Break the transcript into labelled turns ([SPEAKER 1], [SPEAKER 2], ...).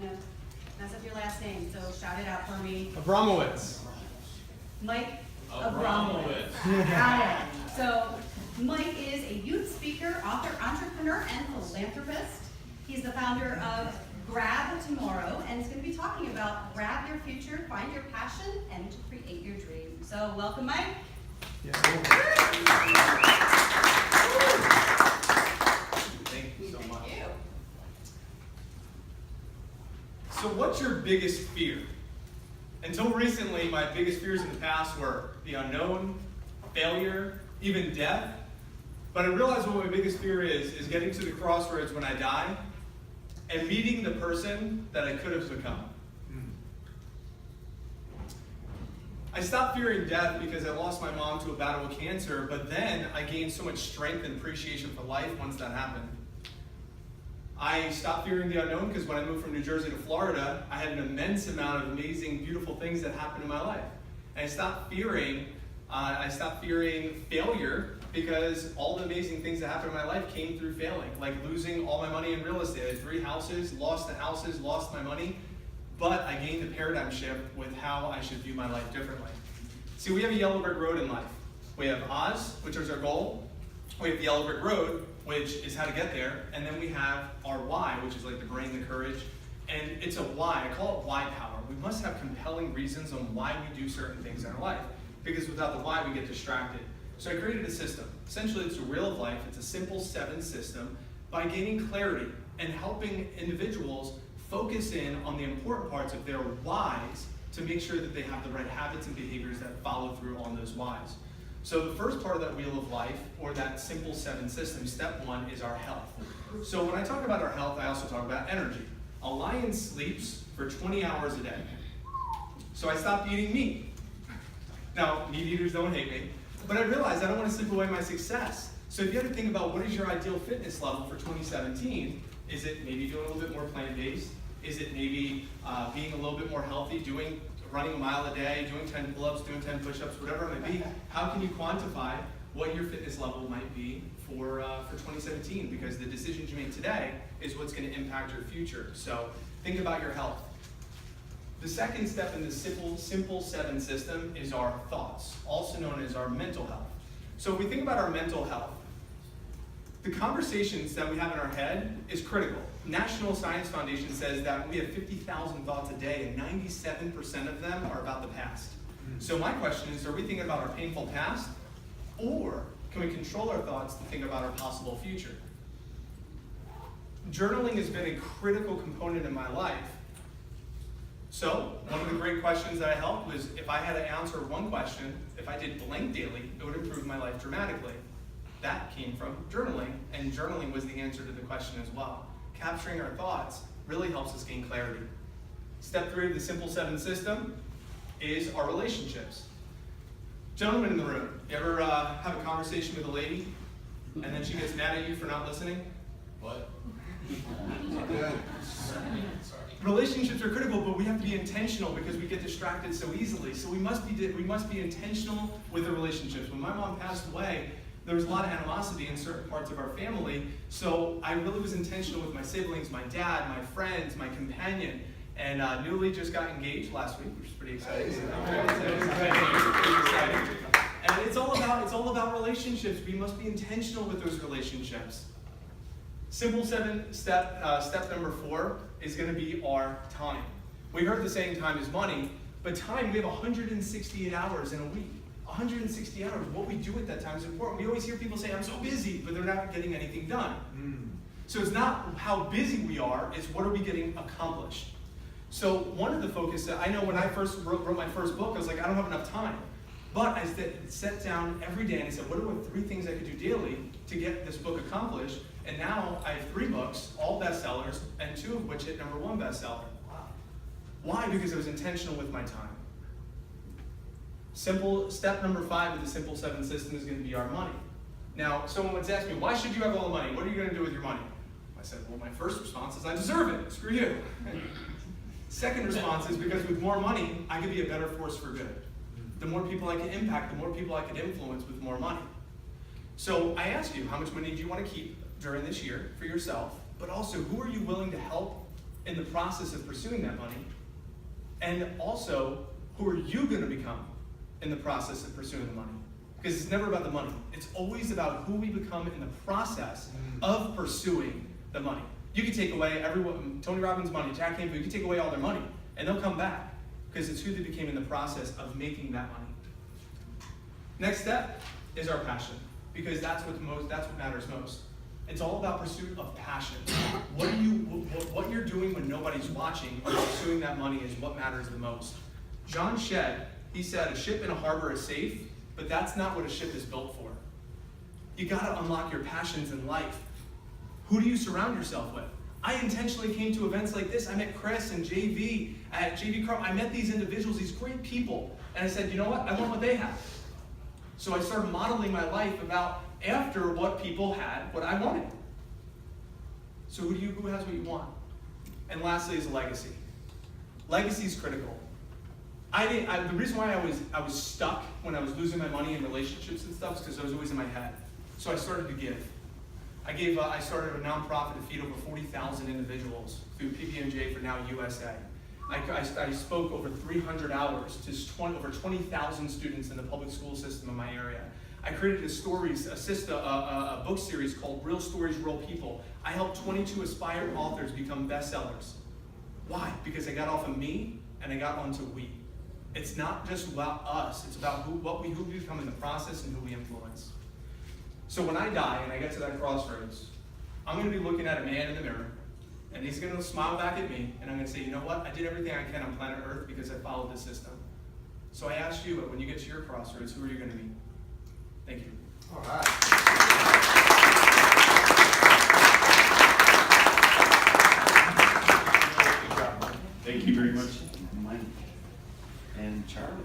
[SPEAKER 1] gonna mess up your last name, so shout it out for me.
[SPEAKER 2] Abramowitz.
[SPEAKER 1] Mike Abramowitz. Got it. So Mike is a youth speaker, author, entrepreneur, and philanthropist. He's the founder of G.R.A.B Tomorrow, and he's going to be talking about grab your future, find your passion, and create your dream. So welcome, Mike.
[SPEAKER 2] Yeah.
[SPEAKER 3] Thank you so much.
[SPEAKER 1] Thank you.
[SPEAKER 3] So what's your biggest fear? Until recently, my biggest fears in the past were the unknown, failure, even death. But I realized what my biggest fear is getting to the crossroads when I die and meeting the person that I could have become. I stopped fearing death because I lost my mom to a battle with cancer, but then I gained so much strength and appreciation for life once that happened. I stopped fearing the unknown because when I moved from New Jersey to Florida, I had an immense amount of amazing, beautiful things that happened in my life. And I stopped fearing failure because all the amazing things that happened in my life came through failing, like losing all my money in real estate. I had 3 houses, lost the houses, lost my money, but I gained a paradigm shift with how I should view my life differently. See, we have a yellow brick road in life. We have Oz, which is our goal. We have the yellow brick road, which is how to get there, and then we have our why, which is like the brain, the courage, and it's a why. I call it why power. We must have compelling reasons on why we do certain things in our life, because without the why, we get distracted. So I created a system. Essentially, it's a Wheel of Life. It's a simple 7 system by gaining clarity and helping individuals focus in on the important parts of their whys to make sure that they have the right habits and behaviors that follow through on those whys. So the first part of that Wheel of Life, or that simple 7 system, step 1 is our health. So when I talk about our health, I also talk about energy. A lion sleeps for 20 hours a day. So I stopped eating meat. Now, meat eaters don't hate me, but I realized I don't want to sleep away my success. So if you have to think about what is your ideal fitness level for 2017, is it maybe doing a little bit more plant-based? Is it maybe being a little bit more healthy, running a mile a day, doing 10 pull-ups, doing 10 push-ups, whatever it may be? How can you quantify what your fitness level might be for 2017? Because the decisions you make today is what's going to impact your future. So think about your health. The second step in the simple 7 system is our thoughts, also known as our mental health. So if we think about our mental health, the conversations that we have in our head is critical. National Science Foundation says that we have 50,000 thoughts a day, and 97% of them are about the past. So my question is, are we thinking about our painful past, or can we control our thoughts to think about our possible future? Journaling has been a critical component in my life. So one of the great questions that I helped was, if I had to answer one question, if I did blank daily, it would improve my life dramatically. That came from journaling, and journaling was the answer to the question as well. Capturing our thoughts really helps us gain clarity. Step 3 of the simple 7 system is our relationships. Gentlemen in the room, you ever have a conversation with a lady, and then she gets mad at you for not listening?
[SPEAKER 4] What?
[SPEAKER 3] Relationships are critical, but we have to be intentional because we get distracted so easily. So we must be intentional with the relationships. When my mom passed away, there was a lot of animosity in certain parts of our family, so I really was intentional with my siblings, my dad, my friends, my companion, and newly just got engaged last week, which is pretty exciting. And it's all about relationships. We must be intentional with those relationships. Simple 7 step number 4 is going to be our time. We heard the saying time is money, but time, we have 168 hours in a week. 160 hours, what we do at that time is important. We always hear people say, I'm so busy, but they're not getting anything done. So it's not how busy we are, it's what are we getting accomplished. So one of the focus, I know when I first wrote my first book, I was like, I don't have enough time. But I sat down every day and I said, what are the 3 things I could do daily to get this book accomplished? And now I have 3 books, all bestsellers, and 2 of which hit #1 bestseller. Why? Because I was intentional with my time. Step number 5 of the simple 7 system is going to be our money. Now, someone once asked me, why should you have all the money? What are you going to do with your money? I said, well, my first response is I deserve it. Screw you. Second response is because with more money, I could be a better force for good. The more people I can impact, the more people I can influence with more money. So I ask you, how much money do you want to keep during this year for yourself? But also, who are you willing to help in the process of pursuing that money? And also, who are you going to become in the process of pursuing the money? Because it's never about the money. It's always about who we become in the process of pursuing the money. You can take away everyone, Tony Robbins' money, Jack Canfield, you can take away all their money, and they'll come back, because it's who they became in the process of making that money. Next step is our passion, because that's what matters most. It's all about pursuit of passion. What you're doing when nobody's watching or pursuing that money is what matters the most. John Shedd, he said, a ship in a harbor is safe, but that's not what a ship is built for. You gotta unlock your passions in life. Who do you surround yourself with? I intentionally came to events like this. I met Chris and JV at G.R.A.B. I met these individuals, these great people, and I said, you know what? I want what they have. So I started modeling my life about after what people had, what I wanted. So who has what you want? And lastly is a legacy. Legacy is critical. The reason why I was stuck when I was losing my money in relationships and stuff is because I was always in my head. So I started to give. I started a nonprofit to feed over 40,000 individuals through PB&J for Now USA. I spoke over 300 hours to over 20,000 students in the public school system in my area. I created a book series called Real Stories, Real People. I helped 22 aspiring authors become bestsellers. Why? Because I got off of me and I got onto we. It's not just about us, it's about who we become in the process and who we influence. So when I die and I get to that crossroads, I'm going to be looking at a man in the mirror, and he's going to smile back at me, and I'm going to say, you know what? I did everything I can on planet Earth because I followed the system. So I ask you, when you get to your crossroads, who are you going to be? Thank you.
[SPEAKER 2] All right.
[SPEAKER 4] Thank you very much, Mike and Charlie.